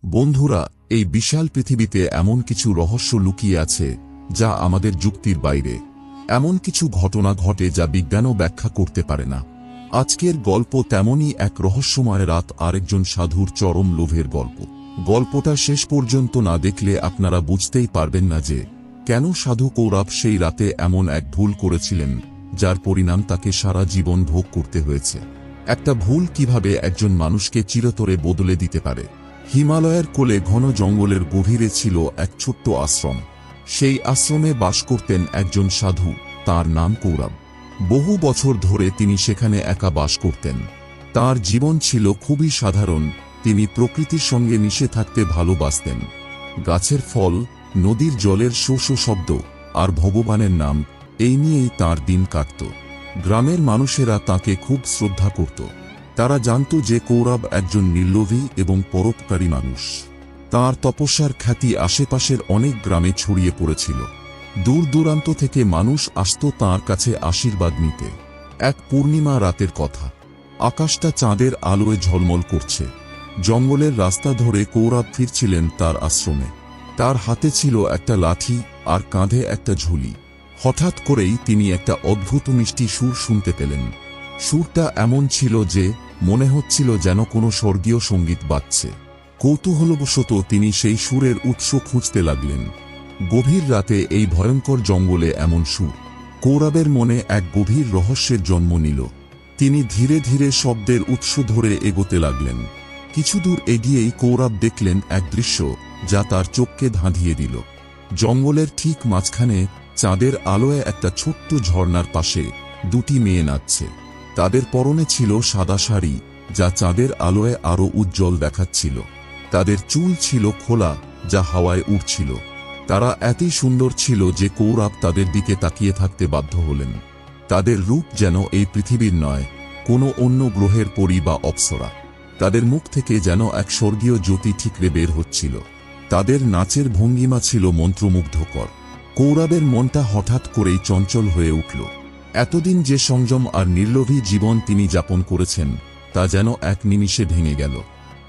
বন্ধুরা, এই বিশাল পৃথিবীতে এমন কিছু রহস্য লুকিয়ে আছে যা আমাদের যুক্তির বাইরে। এমন কিছু ঘটনা ঘটে যা বিজ্ঞানও ব্যাখ্যা করতে পারে না। আজকের গল্প তেমনই এক রহস্যময় রাত আর একজন সাধুর চরম লোভের গল্প। গল্পটা শেষ পর্যন্ত না দেখলে আপনারা বুঝতেই পারবেন না যে কেন সাধু কৌরব সেই রাতে এমন এক ভুল করেছিলেন যার পরিণাম তাকে সারা জীবন ভোগ করতে হয়েছে। একটা ভুল কিভাবে একজন মানুষকে চিরতরে বদলে দিতে পারে। হিমালয়ের কোলে ঘন জঙ্গলের গভীরে ছিল এক ছোট্ট আশ্রম। সেই আশ্রমে বাস করতেন একজন সাধু, তার নাম কৌরব। বহু বছর ধরে তিনি সেখানে একা বাস করতেন। তার জীবন ছিল খুবই সাধারণ। তিনি প্রকৃতির সঙ্গে মিশে থাকতে ভালোবাসতেন। গাছের ফল, নদীর জলের শো শো শব্দ আর ভগবানের নাম, এই নিয়েই তাঁর দিন কাটত। গ্রামের মানুষেরা তাকে খুব শ্রদ্ধা করত। তারা জানত যে কৌরব একজন নির্লোভী এবং পরোপকারী মানুষ। তাঁর তপস্যার খ্যাতি আশেপাশের অনেক গ্রামে ছড়িয়ে পড়েছিল। দূর দূরান্ত থেকে মানুষ আসত তাঁর কাছে আশীর্বাদ নিতে। এক পূর্ণিমা রাতের কথা। আকাশটা চাঁদের আলোয় ঝলমল করছে। জঙ্গলের রাস্তা ধরে কৌরব ফিরছিলেন তার আশ্রমে। তার হাতে ছিল একটা লাঠি আর কাঁধে একটা ঝুলি। হঠাৎ করেই তিনি একটা অদ্ভুত মিষ্টি সুর শুনতে পেলেন। সুরটা এমন ছিল যে মনে হচ্ছিল যেন কোনো স্বর্গীয় সঙ্গীত বাজছে। কৌতূহলবশত তিনি সেই সুরের উৎস খুঁজতে লাগলেন। গভীর রাতে এই ভয়ঙ্কর জঙ্গলে এমন সুর। কৌরবের মনে এক গভীর রহস্যের জন্ম নিল। তিনি ধীরে ধীরে শব্দের উৎস ধরে এগোতে লাগলেন। কিছু দূর এগিয়েই কৌরব দেখলেন এক দৃশ্য যা তার চোখকে ধাঁধিয়ে দিল। জঙ্গলের ঠিক মাঝখানে চাঁদের আলোয় একটা ছোট্ট ঝর্ণার পাশে দুটি মেয়ে নাচছে। তাদের পরনে ছিল সাদা শাড়ি যা চাঁদের আলোয় আরো উজ্জ্বল দেখাচ্ছিল। তাদের চুল ছিল খোলা যা হাওয়ায় উড়ছিল। তারা এতই সুন্দর ছিল যে কৌরব তাদের দিকে তাকিয়ে থাকতে বাধ্য হলেন। তাদের রূপ যেন এই পৃথিবীর নয়, কোনো অন্য গ্রহের পরী বা অপ্সরা। তাদের মুখ থেকে যেন এক স্বর্গীয় জ্যোতি ঠিকরে বের হচ্ছিল। তাদের নাচের ভঙ্গিমা ছিল মন্ত্রমুগ্ধকর। কৌরবের মনটা হঠাৎ করেই চঞ্চল হয়ে উঠল। এতদিন যে সংযম আর নির্লোভী জীবন তিনি যাপন করেছেন তা যেন এক নিমিষে ভেঙে গেল।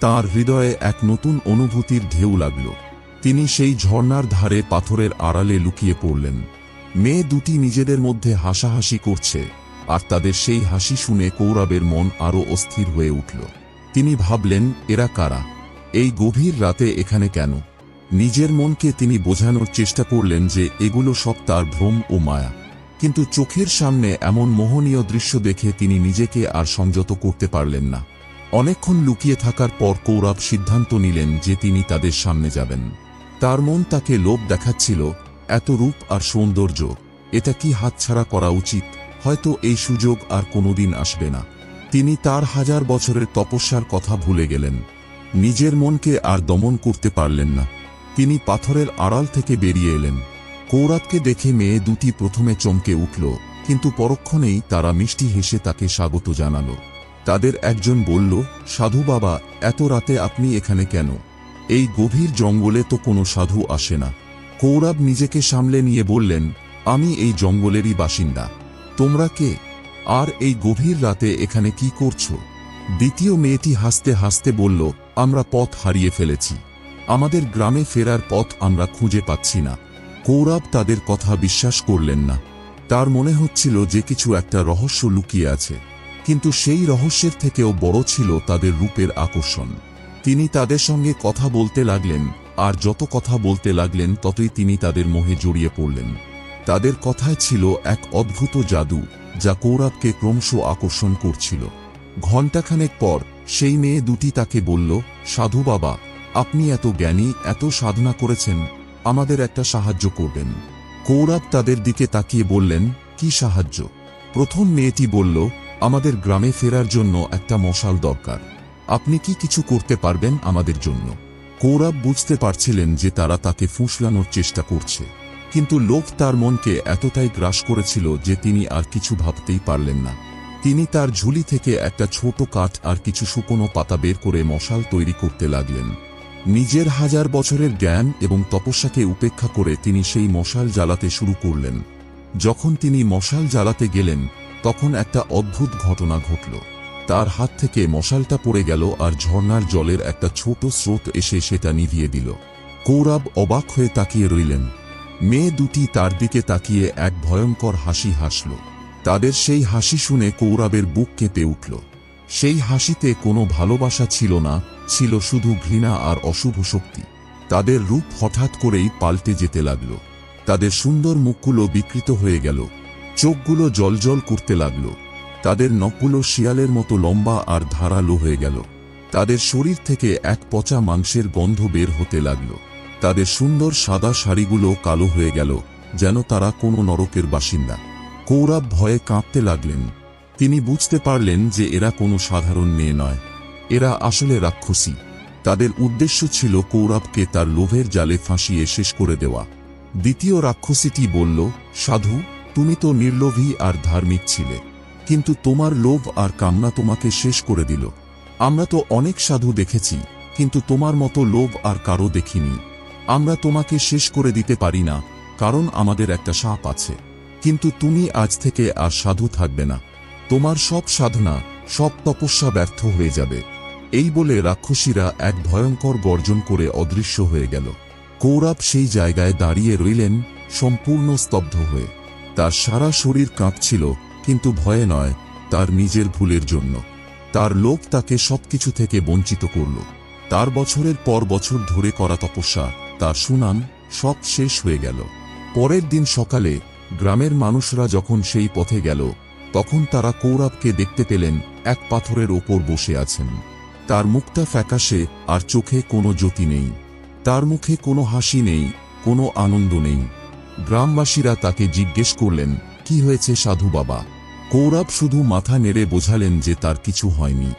তার হৃদয়ে এক নতুন অনুভূতির ঢেউ লাগল। তিনি সেই ঝর্ণার ধারে পাথরের আড়ালে লুকিয়ে পড়লেন। মেয়ে দুটি নিজেদের মধ্যে হাসাহাসি করছে, আর তাদের সেই হাসি শুনে কৌরবের মন আরো অস্থির হয়ে উঠল। তিনি ভাবলেন, এরা কারা? এই গভীর রাতে এখানে কেন? নিজের মনকে তিনি বোঝানোর চেষ্টা করলেন যে এগুলো সব তার ভ্রম ও মায়া। কিন্তু চোখের সামনে এমন মোহনীয় দৃশ্য দেখে তিনি নিজেকে আর সংযত করতে পারলেন না। অনেকক্ষণ লুকিয়ে থাকার পর কৌরব সিদ্ধান্ত নিলেন যে তিনি তাদের সামনে যাবেন। তার মন তাকে লোভ দেখাচ্ছিল। এত রূপ আর সৌন্দর্য, এটা কি হাতছাড়া করা উচিত? হয়তো এই সুযোগ আর কোনোদিন আসবে না। তিনি তার 1000 বছরের তপস্যার কথা ভুলে গেলেন। নিজের মনকে আর দমন করতে পারলেন না। তিনি পাথরের আড়াল থেকে বেরিয়ে এলেন। কৌরবকে দেখে মেয়ে দুটি প্রথমে চমকে উঠল, কিন্তু পরক্ষণেই তারা মিষ্টি হেসে তাকে স্বাগত জানাল। তাদের একজন বলল, সাধু বাবা, এত রাতে আপনি এখানে কেন? এই গভীর জঙ্গলে তো কোনো সাধু আসে না। কৌরব নিজেকে সামলে নিয়ে বললেন, আমি এই জঙ্গলেরই বাসিন্দা। তোমরা কে? আর এই গভীর রাতে এখানে কি করছো? দ্বিতীয় মেয়েটি হাসতে হাসতে বলল, আমরা পথ হারিয়ে ফেলেছি। আমাদের গ্রামে ফেরার পথ আমরা খুঁজে পাচ্ছি না। কৌরব তাদের কথা বিশ্বাস করলেন না। তার মনে হচ্ছিল যে কিছু একটা রহস্য লুকিয়ে আছে। কিন্তু সেই রহস্যের থেকেও বড় ছিল তাদের রূপের আকর্ষণ। তিনি তাদের সঙ্গে কথা বলতে লাগলেন, আর যত কথা বলতে লাগলেন ততই তিনি তাদের মোহে জড়িয়ে পড়লেন। তাদের কথায় ছিল এক অদ্ভুত জাদু যা কৌরবকে ক্রমশ আকর্ষণ করছিল। ঘণ্টাখানেক পর সেই মেয়ে দুটি তাকে বলল, সাধু বাবা, আপনি এত জ্ঞানী, এত সাধনা করেছেন, আমাদের একটা সাহায্য করবেন? কৌরব তাদের দিকে তাকিয়ে বললেন, কি সাহায্য? প্রথম মেয়েটি বলল, আমাদের গ্রামে ফেরার জন্য একটা মশাল দরকার। আপনি কি কিছু করতে পারবেন আমাদের জন্য? কৌরব বুঝতে পারছিলেন যে তারা তাকে ফুসলানোর চেষ্টা করছে, কিন্তু লোভ তার মনকে এতটাই গ্রাস করেছিল যে তিনি আর কিছু ভাবতেই পারলেন না। তিনি তার ঝুলি থেকে একটা ছোট কাঠ আর কিছু শুকনো পাতা বের করে মশাল তৈরি করতে লাগলেন। নিজের 1000 বছরের জ্ঞান এবং তপস্যাকে উপেক্ষা করে তিনি সেই মশাল জ্বালাতে শুরু করলেন। যখন তিনি মশাল জ্বালাতে গেলেন তখন একটা অদ্ভুত ঘটনা ঘটল। তার হাত থেকে মশালটা পড়ে গেল আর ঝর্ণার জলের একটা ছোট স্রোত এসে সেটা নিভিয়ে দিল। কৌরব অবাক হয়ে তাকিয়ে রইলেন। মেয়ে দুটি তার দিকে তাকিয়ে এক ভয়ঙ্কর হাসি হাসল। তাদের সেই হাসি শুনে কৌরবের বুক কেঁপে উঠল। সেই হাসিতে কোনো ভালোবাসা ছিল না, ছিল শুধু ঘৃণা আর অশুভ শক্তি। তাদের রূপ হঠাৎ করেই পাল্টে যেতে লাগল। তাদের সুন্দর মুখগুলো বিকৃত হয়ে গেল, চোখগুলো জ্বলজ্বল করতে লাগল। তাদের নখগুলো শিয়ালের মতো লম্বা আর ধারালো হয়ে গেল। তাদের শরীর থেকে এক পচা মাংসের গন্ধ বের হতে লাগল। তাদের সুন্দর সাদা শাড়িগুলো কালো হয়ে গেল, যেন তারা কোনো নরকের বাসিন্দা। কৌরব ভয়ে কাঁপতে লাগলেন। তিনি বুঝতে পারলেন যে এরা কোনো সাধারণ মেয়ে নয়, এরা আসলে রাক্ষসী। তাদের উদ্দেশ্য ছিল কৌরবকে তার লোভের জালে ফাঁসিয়ে শেষ করে দেওয়া। দ্বিতীয় রাক্ষসীটি বলল, সাধু, তুমি তো নির্লোভী আর ধার্মিক ছিলে, কিন্তু তোমার লোভ আর কামনা তোমাকে শেষ করে দিল। আমরা তো অনেক সাধু দেখেছি, কিন্তু তোমার মতো লোভ আর কারো দেখিনি। আমরা তোমাকে শেষ করে দিতে পারি না, কারণ আমাদের একটা সাপ আছে। কিন্তু তুমি আজ থেকে আর সাধু থাকবে না। তোমার সব সাধনা, সব তপস্যা ব্যর্থ হয়ে যাবে। এই বলে রাক্ষসীরা এক ভয়ঙ্কর গর্জন করে অদৃশ্য হয়ে গেল। কৌরব সেই জায়গায় দাঁড়িয়ে রইলেন, সম্পূর্ণ স্তব্ধ হয়ে। তার সারা শরীর কাঁপছিল, কিন্তু ভয়ে নয়, তার নিজের ভুলের জন্য। তার লোভ তাকে সবকিছু থেকে বঞ্চিত করল। তার বছরের পর বছর ধরে করা তপস্যা, তার সুনাম, সব শেষ হয়ে গেল। পরের দিন সকালে গ্রামের মানুষরা যখন সেই পথে গেল, তখন তারা কৌরবকে দেখতে পেলেন এক পাথরের ওপর বসে আছেন। তার মুখটা ফ্যাকাশে আর চোখে কোনো জ্যোতি নেই। তার মুখে কোনো হাসি নেই, কোনো আনন্দ নেই। গ্রামবাসীরা তাকে জিজ্ঞেস করলেন, কি হয়েছে সাধু বাবা? কৌরব শুধু মাথা নেড়ে বোঝালেন যে তার কিছু হয়নি।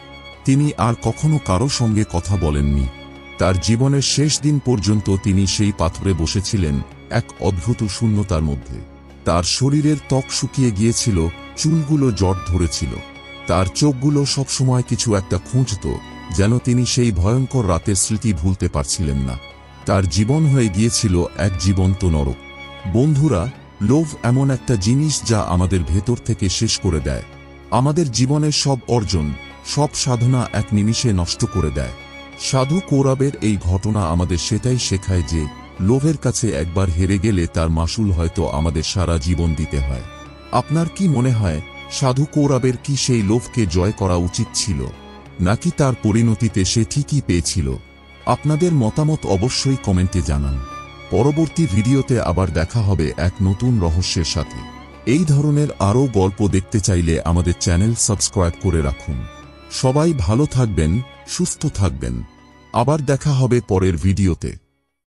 তিনি আর কখনো কারো সঙ্গে কথা বলেননি। তার জীবনের শেষ দিন পর্যন্ত তিনি সেই পাথরে বসেছিলেন, এক অদ্ভুত শূন্যতার মধ্যে। তার শরীরের ত্বক শুকিয়ে গিয়েছিল, চুলগুলো জট ধরেছিল। তার চোখগুলো সবসময় কিছু একটা খুঁজত, যেন তিনি সেই ভয়ঙ্কর রাতের স্মৃতি ভুলতে পারছিলেন না। তার জীবন হয়ে গিয়েছিল এক জীবন্ত নরক। বন্ধুরা, লোভ এমন একটা জিনিস যা আমাদের ভেতর থেকে শেষ করে দেয়। আমাদের জীবনের সব অর্জন, সব সাধনা এক নিমিষে নষ্ট করে দেয়। সাধু কৌরবের এই ঘটনা আমাদের সেটাই শেখায় যে লোভের কাছে একবার হেরে গেলে তার মাসুল হয়তো আমাদের সারা জীবন দিতে হয়। আপনার কি মনে হয়, সাধু কৌরবের কি সেই লোভকে জয় করা উচিত ছিল, নাকি তার পরিণতিতে সে ঠিকই পেয়েছিল? আপনাদের মতামত অবশ্যই কমেন্টে জানান। পরবর্তী ভিডিওতে আবার দেখা হবে এক নতুন রহস্যের সাথে। এই ধরনের আরও গল্প দেখতে চাইলে আমাদের চ্যানেল সাবস্ক্রাইব করে রাখুন। সবাই ভালো থাকবেন, সুস্থ থাকবেন। আবার দেখা হবে পরের ভিডিওতে।